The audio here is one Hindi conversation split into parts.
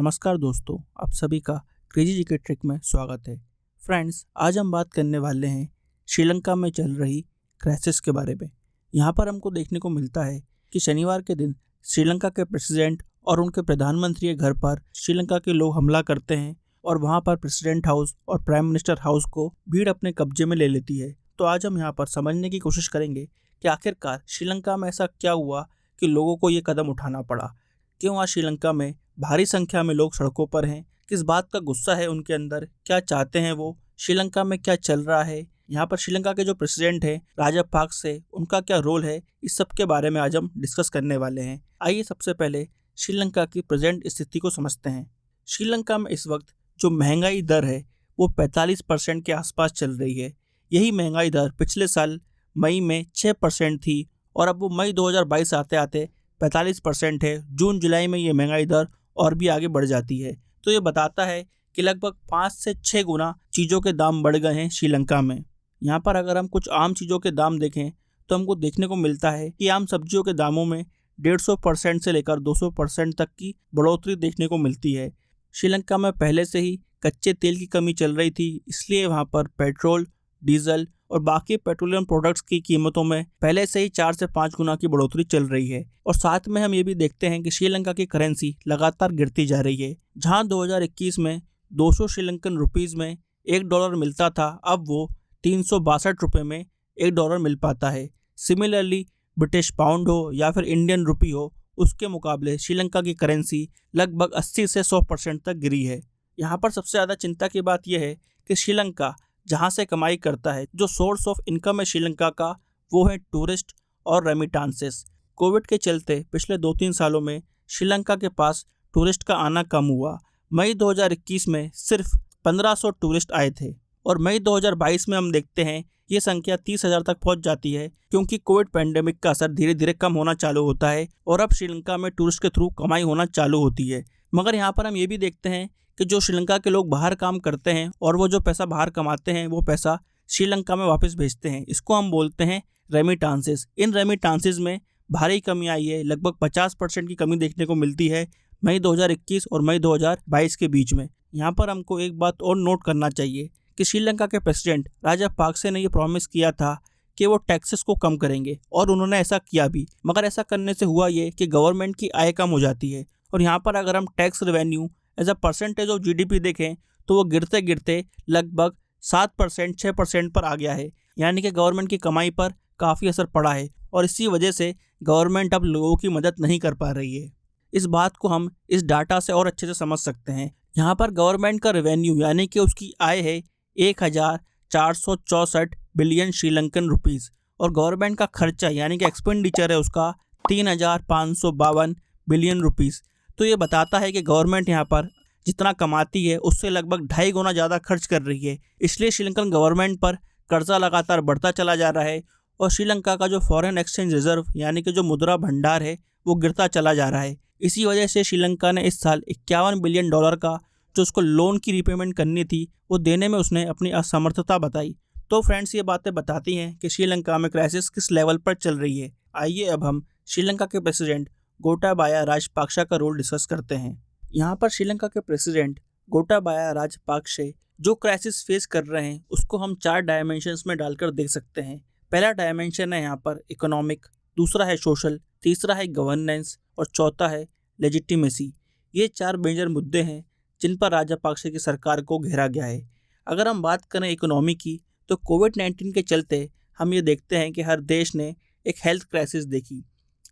नमस्कार दोस्तों, आप सभी का क्रेजी जीके ट्रिक में स्वागत है। फ्रेंड्स, आज हम बात करने वाले हैं श्रीलंका में चल रही क्राइसिस के बारे में। यहाँ पर हमको देखने को मिलता है कि शनिवार के दिन श्रीलंका के प्रेसिडेंट और उनके प्रधानमंत्री के घर पर श्रीलंका के लोग हमला करते हैं और वहाँ पर प्रेसिडेंट हाउस और प्राइम मिनिस्टर हाउस को भीड़ अपने कब्जे में ले लेती है। तो आज हम यहाँ पर समझने की कोशिश करेंगे कि आखिरकार श्रीलंका में ऐसा क्या हुआ कि लोगों को ये कदम उठाना पड़ा। क्यों आज श्रीलंका में भारी संख्या में लोग सड़कों पर हैं, किस बात का गुस्सा है उनके अंदर, क्या चाहते हैं वो, श्रीलंका में क्या चल रहा है, यहाँ पर श्रीलंका के जो प्रेसिडेंट हैं राजापाक्से, उनका क्या रोल है, इस सब के बारे में आज हम डिस्कस करने वाले हैं। आइए सबसे पहले श्रीलंका की प्रेजेंट स्थिति को समझते हैं। श्रीलंका में इस वक्त जो महंगाई दर है वो 45% के आसपास चल रही है। यही महंगाई दर पिछले साल मई में 6% थी और अब वो मई 2022 आते आते 45% है। जून जुलाई में ये महंगाई दर और भी आगे बढ़ जाती है। तो ये बताता है कि लगभग 5 से 6 गुना चीज़ों के दाम बढ़ गए हैं श्रीलंका में। यहाँ पर अगर हम कुछ आम चीज़ों के दाम देखें तो हमको देखने को मिलता है कि आम सब्जियों के दामों में 150% से लेकर 200% तक की बढ़ोतरी देखने को मिलती है। श्रीलंका में पहले से ही कच्चे तेल की कमी चल रही थी, इसलिए वहाँ पर पेट्रोल, डीजल और बाकी पेट्रोलियम प्रोडक्ट्स की कीमतों में पहले से ही 4 से 5 गुना की बढ़ोतरी चल रही है। और साथ में हम ये भी देखते हैं कि श्रीलंका की करेंसी लगातार गिरती जा रही है। जहां 2021 में 200 श्रीलंकन रुपीस में $1 मिलता था, अब वो 362 रुपये में $1 मिल पाता है। सिमिलरली ब्रिटिश पाउंड हो या फिर इंडियन रुपी हो, उसके मुकाबले श्रीलंका की करेंसी लगभग 80 से 100% तक गिरी है। यहाँ पर सबसे ज़्यादा चिंता की बात यह है कि श्रीलंका जहाँ से कमाई करता है, जो सोर्स ऑफ इनकम है श्रीलंका का, वो है टूरिस्ट और रेमिटांसेस। कोविड के चलते पिछले 2-3 सालों में श्रीलंका के पास टूरिस्ट का आना कम हुआ। मई 2021 में सिर्फ 1500 टूरिस्ट आए थे और मई 2022 में हम देखते हैं ये संख्या 30,000 तक पहुंच जाती है, क्योंकि कोविड पैंडेमिक का असर धीरे धीरे कम होना चालू होता है और अब श्रीलंका में टूरिस्ट के थ्रू कमाई होना चालू होती है। मगर यहाँ पर हम ये भी देखते हैं कि जो श्रीलंका के लोग बाहर काम करते हैं और वो जो पैसा बाहर कमाते हैं वो पैसा श्रीलंका में वापस भेजते हैं। इसको हम बोलते हैं रेमिटांसेस। इन रेमिटांसेस में भारी कमी आई है, लगभग 50% की कमी देखने को मिलती है मई 2021 और मई 2022 के बीच में। यहाँ पर हमको एक बात और नोट करना चाहिए कि श्रीलंका के प्रेसिडेंट राजापाक्से ने ये प्रॉमिस किया था कि वो टैक्सेस को कम करेंगे और उन्होंने ऐसा किया भी। मगर ऐसा करने से हुआ ये कि गवर्नमेंट की आय कम हो जाती है और यहाँ पर अगर हम tax revenue as a percentage of GDP देखें तो वो गिरते गिरते लगभग 7%, 6% पर आ गया है। यानी कि गवर्नमेंट की कमाई पर काफ़ी असर पड़ा है और इसी वजह से गवर्नमेंट अब लोगों की मदद नहीं कर पा रही है। इस बात को हम इस डाटा से और अच्छे से समझ सकते हैं। यहाँ पर गवर्नमेंट का रेवेन्यू यानी कि उसकी आय है 1464 बिलियन श्रीलंकन रुपीज़ और गवर्नमेंट का खर्चा यानी कि एक्सपेंडिचर है उसका 3552 बिलियन रुपीज़। तो ये बताता है कि गवर्नमेंट यहाँ पर जितना कमाती है उससे लगभग 2.5 गुना ज़्यादा खर्च कर रही है। इसलिए श्रीलंकन गवर्नमेंट पर कर्जा लगातार बढ़ता चला जा रहा है और श्रीलंका का जो फॉरेन एक्सचेंज रिजर्व यानी कि जो मुद्रा भंडार है वो गिरता चला जा रहा है। इसी वजह से श्रीलंका ने इस साल $51 बिलियन का जो उसको लोन की रिपेमेंट करनी थी वो देने में उसने अपनी असमर्थता बताई। तो फ्रेंड्स, ये बातें बताती हैं कि श्रीलंका में क्राइसिस किस लेवल पर चल रही है। आइए अब हम श्रीलंका के प्रेसिडेंट गोटाबाया राजपाक्से का रोल डिस्कस करते हैं। यहाँ पर श्रीलंका के प्रेसिडेंट गोटाबाया राजपाक्से जो क्राइसिस फेस कर रहे हैं उसको हम 4 डायमेंशंस में डालकर देख सकते हैं। पहला डायमेंशन है यहाँ पर इकोनॉमिक, दूसरा है सोशल, तीसरा है गवर्नेंस और चौथा है लेजिटिमेसी। ये 4 मेजर मुद्दे हैं जिन पर राजापाक्से की सरकार को घेरा गया है। अगर हम बात करें इकोनॉमी की तो कोविड-19 के चलते हम ये देखते हैं कि हर देश ने एक हेल्थ क्राइसिस देखी।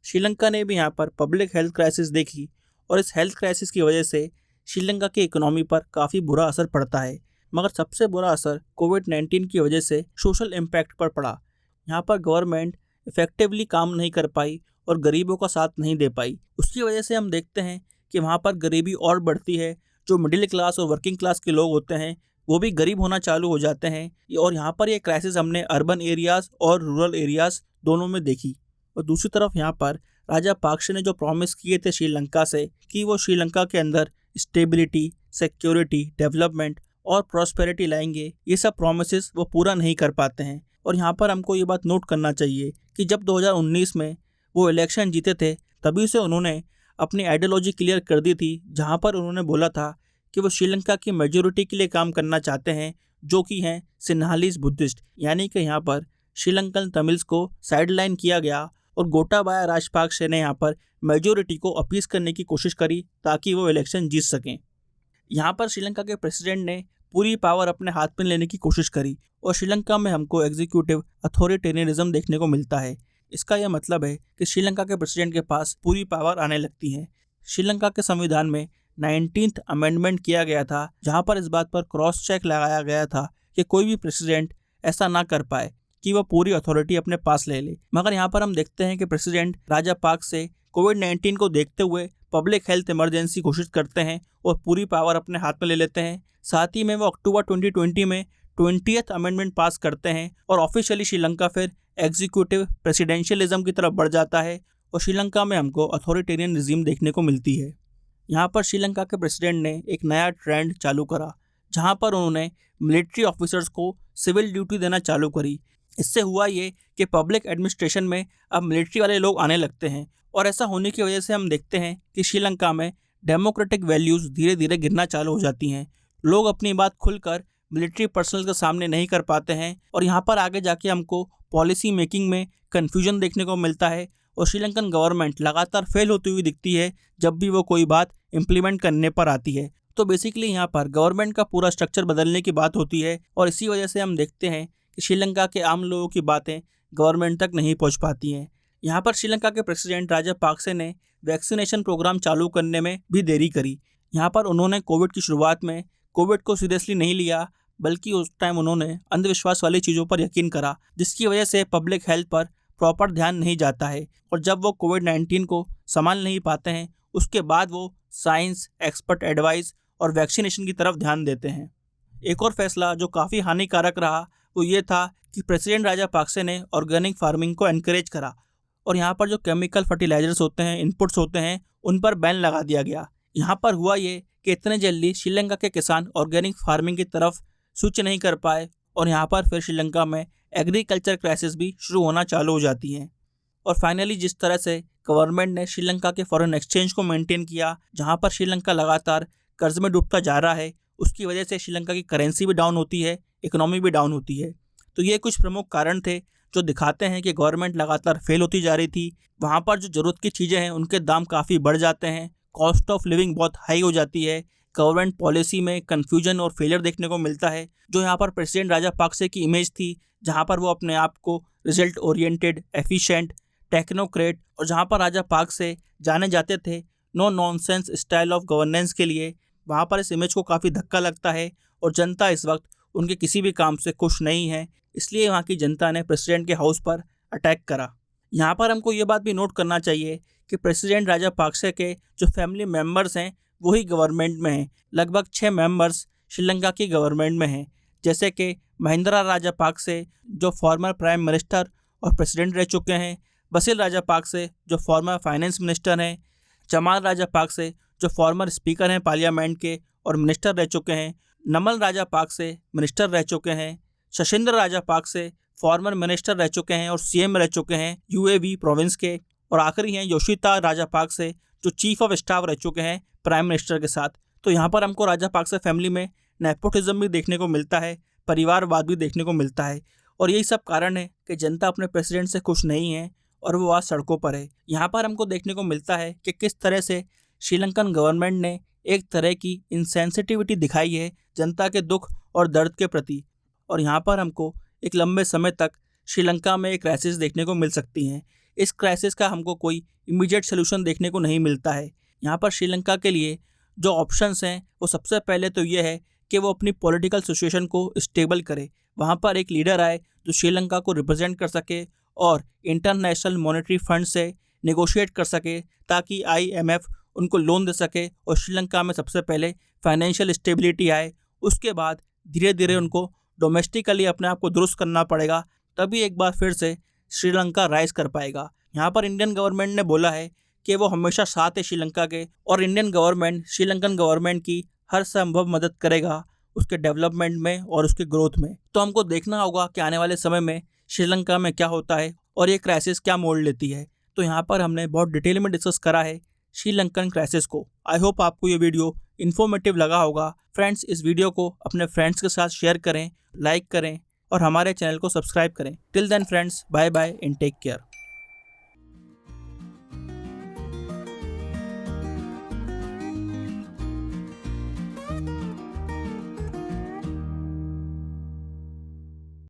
श्रीलंका ने भी यहाँ पर पब्लिक हेल्थ क्राइसिस देखी और इस हेल्थ क्राइसिस की वजह से श्रीलंका की इकोनॉमी पर काफ़ी बुरा असर पड़ता है। मगर सबसे बुरा असर कोविड-19 की वजह से सोशल इम्पैक्ट पर पड़ा। यहाँ पर गवर्नमेंट इफेक्टिवली काम नहीं कर पाई और गरीबों का साथ नहीं दे पाई। उसकी वजह से हम देखते हैं कि वहाँ पर गरीबी और बढ़ती है। जो मिडिल क्लास और वर्किंग क्लास के लोग होते हैं वो भी गरीब होना चालू हो जाते हैं और यहाँ पर ये क्राइसिस हमने अर्बन एरियाज़ और रूरल एरियाज़ दोनों में देखी। और दूसरी तरफ यहाँ पर राजापाक्से ने जो प्रॉमिस किए थे श्रीलंका से कि वो श्रीलंका के अंदर स्टेबिलिटी, सिक्योरिटी, डेवलपमेंट और प्रॉस्पेरिटी लाएंगे, ये सब प्रॉमिसेस वो पूरा नहीं कर पाते हैं। और यहाँ पर हमको ये बात नोट करना चाहिए कि जब 2019 में वो इलेक्शन जीते थे तभी से उन्होंने अपनी आइडियोलॉजी क्लियर कर दी थी, जहां पर उन्होंने बोला था कि वो श्रीलंका की मेजोरिटी के लिए काम करना चाहते हैं, जो कि हैं सिन्हालीज बुद्धिस्ट। यानी कि यहाँ पर श्रीलंकन तमिल्स को साइडलाइन किया गया और गोटाबाया राजपक्षे ने यहाँ पर मेजोरिटी को अपीस करने की कोशिश करी ताकि वो इलेक्शन जीत सकें। यहाँ पर श्रीलंका के प्रेसिडेंट ने पूरी पावर अपने हाथ में लेने की कोशिश करी और श्रीलंका में हमको एग्जीक्यूटिव अथॉरिटेरियनिज्म देखने को मिलता है। इसका यह मतलब है कि श्रीलंका के प्रेसिडेंट के पास पूरी पावर आने लगती है। श्रीलंका के संविधान में 19th अमेंडमेंट किया गया था, जहां पर इस बात पर क्रॉस चेक लगाया गया था कि कोई भी प्रेसिडेंट ऐसा ना कर पाए कि वह पूरी अथॉरिटी अपने पास ले ले। मगर यहाँ पर हम देखते हैं कि प्रेसिडेंट राजापाक्से कोविड-19 को देखते हुए पब्लिक हेल्थ इमरजेंसी घोषित करते हैं और पूरी पावर अपने हाथ में ले लेते हैं। साथ ही में वो अक्टूबर 2020 में 20th अमेंडमेंट पास करते हैं और ऑफिशियली श्रीलंका फिर एग्जीक्यूटिव प्रेसिडेंशियलिज्म की तरफ बढ़ जाता है और श्रीलंका में हमको अथॉरिटेरियन रिजीम देखने को मिलती है। यहाँ पर श्रीलंका के प्रेसिडेंट ने एक नया ट्रेंड चालू करा, जहाँ पर उन्होंने मिलिट्री ऑफिसर्स को सिविल ड्यूटी देना चालू करी। इससे हुआ ये कि पब्लिक एडमिनिस्ट्रेशन में अब मिलिट्री वाले लोग आने लगते हैं और ऐसा होने की वजह से हम देखते हैं कि श्रीलंका में डेमोक्रेटिक वैल्यूज़ धीरे धीरे गिरना चालू हो जाती हैं। लोग अपनी बात खुलकर मिलिट्री पर्सनल के सामने नहीं कर पाते हैं और यहाँ पर आगे जाके हमको पॉलिसी मेकिंग में कन्फ्यूजन देखने को मिलता है और श्रीलंकन गवर्नमेंट लगातार फेल होती हुई दिखती है जब भी वो कोई बात इम्प्लीमेंट करने पर आती है। तो बेसिकली यहाँ पर गवर्नमेंट का पूरा स्ट्रक्चर बदलने की बात होती है और इसी वजह से हम देखते हैं कि श्रीलंका के आम लोगों की बातें गवर्नमेंट तक नहीं पहुँच पाती हैं। यहाँ पर श्रीलंका के प्रेसिडेंट राजापाक्से ने वैक्सीनेशन प्रोग्राम चालू करने में भी देरी करी। यहाँ पर उन्होंने कोविड की शुरुआत में कोविड को सीरियसली नहीं लिया, बल्कि उस टाइम उन्होंने अंधविश्वास वाली चीज़ों पर यकीन करा, जिसकी वजह से पब्लिक हेल्थ पर प्रॉपर ध्यान नहीं जाता है और जब वो कोविड-19 को संभाल नहीं पाते हैं उसके बाद वो साइंस, एक्सपर्ट एडवाइस और वैक्सीनेशन की तरफ ध्यान देते हैं। एक और फैसला जो काफ़ी हानिकारक रहा वो ये था कि प्रेसिडेंट राजापाक्से ने ऑर्गेनिक फार्मिंग को एनकरेज करा और यहाँ पर जो केमिकल फर्टिलाइजर्स होते हैं, इनपुट्स होते हैं, उन पर बैन लगा दिया गया। यहाँ पर हुआ ये कि इतने जल्दी श्रीलंका के किसान ऑर्गेनिक फार्मिंग की तरफ स्विच नहीं कर पाए और यहाँ पर फिर श्रीलंका में एग्रीकल्चर क्राइसिस भी शुरू होना चालू हो जाती हैं। और फाइनली जिस तरह से गवर्नमेंट ने श्रीलंका के फॉरेन एक्सचेंज को मेंटेन किया, जहाँ पर श्रीलंका लगातार कर्ज में डूबता जा रहा है, उसकी वजह से श्रीलंका की करेंसी भी डाउन होती है, इकोनॉमी भी डाउन होती है। तो ये कुछ प्रमुख कारण थे जो दिखाते हैं कि गवर्नमेंट लगातार फेल होती जा रही थी। वहाँ पर जो ज़रूरत की चीज़ें हैं उनके दाम काफ़ी बढ़ जाते हैं, कॉस्ट ऑफ लिविंग बहुत हाई हो जाती है, गवर्नमेंट पॉलिसी में कन्फ्यूजन और फेलियर देखने को मिलता है। जो यहाँ पर प्रेसिडेंट राजापाक्से की इमेज थी, जहाँ पर वो अपने आप को रिजल्ट ओरिएंटेड, एफिशिएंट, टेक्नोक्रेट और जहाँ पर राजापाक्से जाने जाते थे no nonsense style of governance के लिए, वहाँ पर इस इमेज को काफ़ी धक्का लगता है और जनता इस वक्त उनके किसी भी काम से खुश नहीं है। इसलिए वहाँ की जनता ने प्रेसिडेंट के हाउस पर अटैक करा। यहाँ पर हमको ये बात भी नोट करना चाहिए कि प्रेसिडेंट राजापाक्से के जो फैमिली मेम्बर्स हैं वही गवर्नमेंट में हैं। लगभग 6 मेंबर्स श्रीलंका की गवर्नमेंट में हैं, जैसे कि महिंद्रा राजापाक्से जो फॉर्मर प्राइम मिनिस्टर और प्रेसिडेंट रह चुके हैं, बसिल राजापाक्से जो फॉर्मर फाइनेंस मिनिस्टर हैं, जमाल राजापाक्से जो फॉर्मर स्पीकर हैं पार्लियामेंट के और मिनिस्टर रह चुके हैं, नमल राजापाक्से मिनिस्टर रह चुके हैं, शशिंद्र राजापाक्से फॉर्मर मिनिस्टर रह चुके हैं और सीएम रह चुके हैं यूएवी प्रोविंस के, और आखिरी हैं योशिता राजापाक्से जो चीफ ऑफ स्टाफ रह चुके हैं प्राइम मिनिस्टर के साथ। तो यहाँ पर हमको राजापाक्से फैमिली में नेपोटिज्म भी देखने को मिलता है, परिवारवाद भी देखने को मिलता है और यही सब कारण है कि जनता अपने प्रेसिडेंट से खुश नहीं है और वो आज सड़कों पर है। यहाँ पर हमको देखने को मिलता है कि किस तरह से श्रीलंकन गवर्नमेंट ने एक तरह की इनसेंसिटिविटी दिखाई है जनता के दुख और दर्द के प्रति, और यहाँ पर हमको एक लंबे समय तक श्रीलंका में एक क्राइसिस देखने को मिल सकती हैं। इस क्राइसिस का हमको कोई इमीडिएट सोल्यूशन देखने को नहीं मिलता है। यहाँ पर श्रीलंका के लिए जो ऑप्शंस हैं वो सबसे पहले तो ये है कि वो अपनी पॉलिटिकल सिचुएशन को स्टेबल करे, वहाँ पर एक लीडर आए जो श्रीलंका को रिप्रेजेंट कर सके और इंटरनेशनल मॉनेटरी फंड से नेगोशिएट कर सके ताकि IMF उनको लोन दे सके और श्रीलंका में सबसे पहले फाइनेंशियल स्टेबिलिटी आए। उसके बाद धीरे धीरे उनको डोमेस्टिकली अपने आप को दुरुस्त करना पड़ेगा, तभी एक बार फिर से श्रीलंका राइज कर पाएगा। यहाँ पर इंडियन गवर्नमेंट ने बोला है कि वो हमेशा साथ है श्रीलंका के और इंडियन गवर्नमेंट श्रीलंकन गवर्नमेंट की हर संभव मदद करेगा उसके डेवलपमेंट में और उसके ग्रोथ में। तो हमको देखना होगा कि आने वाले समय में श्रीलंका में क्या होता है और ये क्राइसिस क्या मोड़ लेती है। तो यहाँ पर हमने बहुत डिटेल में डिस्कस करा है श्रीलंकन क्राइसिस को। आई होप आपको ये वीडियो इन्फॉर्मेटिव लगा होगा। फ्रेंड्स, इस वीडियो को अपने फ्रेंड्स के साथ शेयर करें, लाइक करें और हमारे चैनल को सब्सक्राइब करें। Till then friends, bye bye and take care.